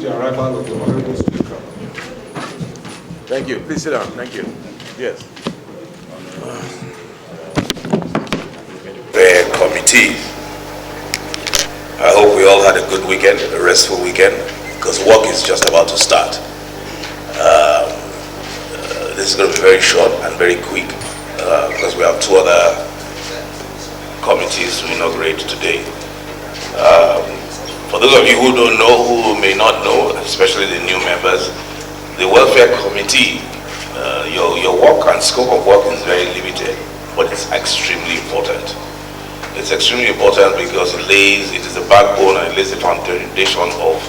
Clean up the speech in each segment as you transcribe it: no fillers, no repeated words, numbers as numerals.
the arrival of the Honorable Speaker. Thank you. Please sit down. Thank you. Yes. The committee, I hope we all had a good weekend, a restful weekend, because work is just about to start. This is going to be very short and very quick, because we have two other committees to inaugurate today. For those of you who don't know, who may not know, especially the new members, the Welfare Committee, your work and scope of work is very limited, but it's extremely important. It's extremely important because it is the backbone and it lays the foundation of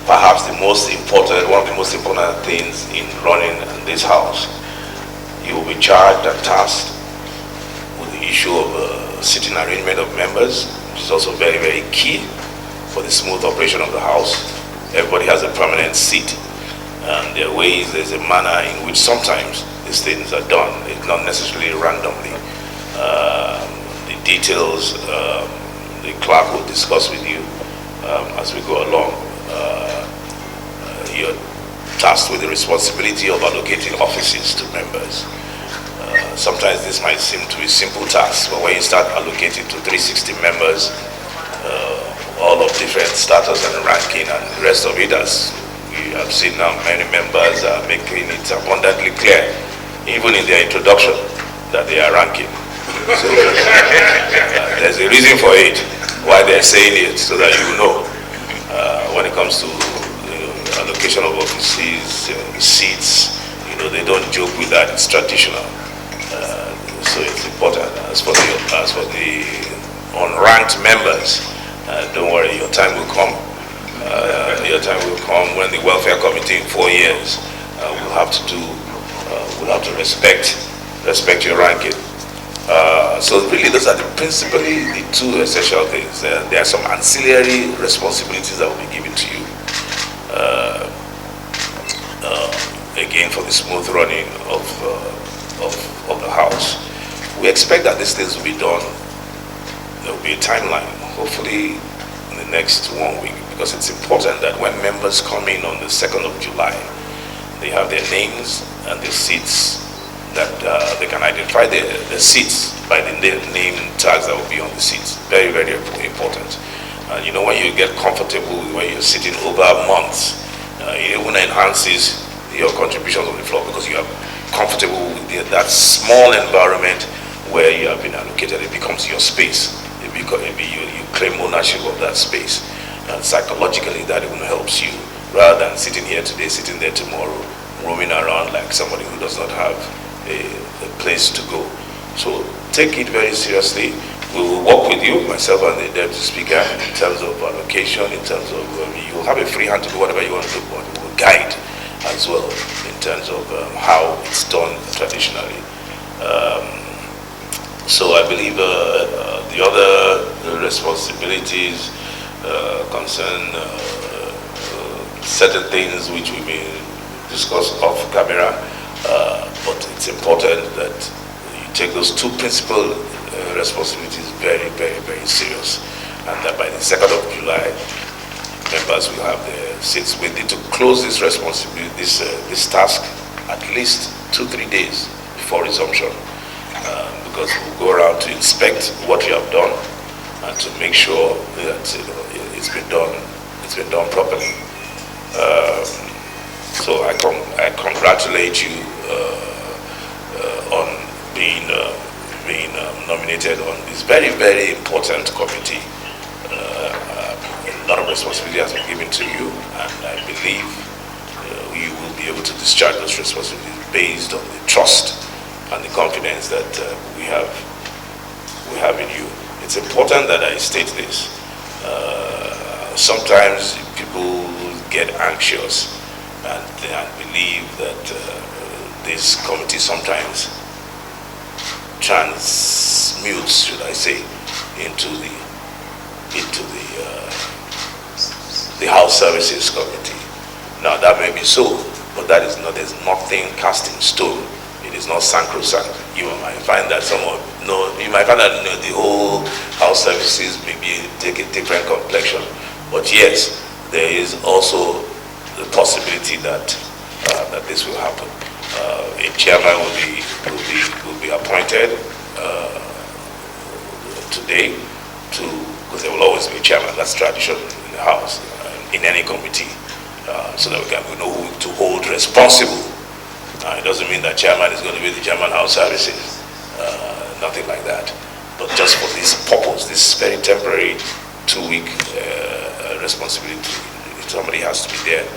perhaps one of the most important things in running this house. You will be charged and tasked with the issue of sitting arrangement of members, which is also very, very key for the smooth operation of the house. Everybody has a permanent seat, and there are ways, there's a manner in which sometimes these things are done. It's not necessarily randomly. The details, the clerk will discuss with you as we go along. You're tasked with the responsibility of allocating offices to members. Sometimes this might seem to be simple tasks, but when you start allocating to 360 members, all of different status and ranking and the rest of it, as we have seen now, many members are making it abundantly clear, even in their introduction, that they are ranking. So there's a reason for it, why they're saying it, so that you know when it comes to allocation of offices, seats, they don't joke with that. It's traditional, so it's important. As for the unranked members, don't worry, your time will come. Your time will come when the Welfare Committee in 4 years will have to respect your ranking. So really, those are principally the two essential things. There are some ancillary responsibilities that will be given to you. Again, for the smooth running of the house. We expect that these things will be done. There will be a timeline, hopefully in the next 1 week, because it's important that when members come in on the 2nd of July, they have their names and their seats, that they can identify the seats by the name tags that will be on the seats. Very, very important. And when you get comfortable when you're sitting over months, it even enhances your contributions on the floor, because you are comfortable with that small environment where you have been allocated. It becomes your space. You claim ownership of that space. And psychologically, that even helps you, rather than sitting here today, sitting there tomorrow, roaming around like somebody who does not have a place to go. So take it very seriously. We will work with you, myself and the Deputy Speaker, in terms of allocation, in terms of, you will have a free hand to do whatever you want to do, but we will guide as well in terms of how it's done traditionally. So I believe the other responsibilities concern certain things which we may discuss off camera, but it's important that you take those two principal responsibilities very, very, very serious, and that by the 2nd of July, members will have their seats. We need to close this responsibility, this task, at least 2-3 days before resumption, because we'll go around to inspect what you have done and to make sure that it's been done properly. So I congratulate you on being nominated on this very, very important committee. A lot of responsibility has been given to you, and I believe you will be able to discharge those responsibilities based on the trust and the confidence that we have in you. It's important that I state this. Sometimes people get anxious and believe that this committee sometimes transmutes, should I say, into the House Services Committee. Now that may be so, but that is not. There's nothing cast in stone. It is not sacrosanct. You might find that the whole House Services maybe take a different complexion. But yes, there is also the possibility that that this will happen. A chairman will be appointed today, because there will always be a chairman. That's tradition in the House, in any committee, so that we know who to hold responsible. It doesn't mean that chairman is going to be the chairman House Services, nothing like that. But just for this purpose, this very temporary 2-week responsibility, somebody has to be there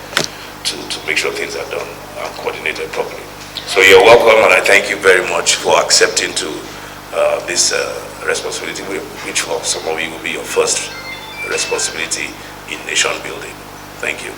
to make sure things are done and coordinated properly. So you're welcome, and I thank you very much for accepting to this responsibility, which for some of you will be your first responsibility in nation building. Thank you.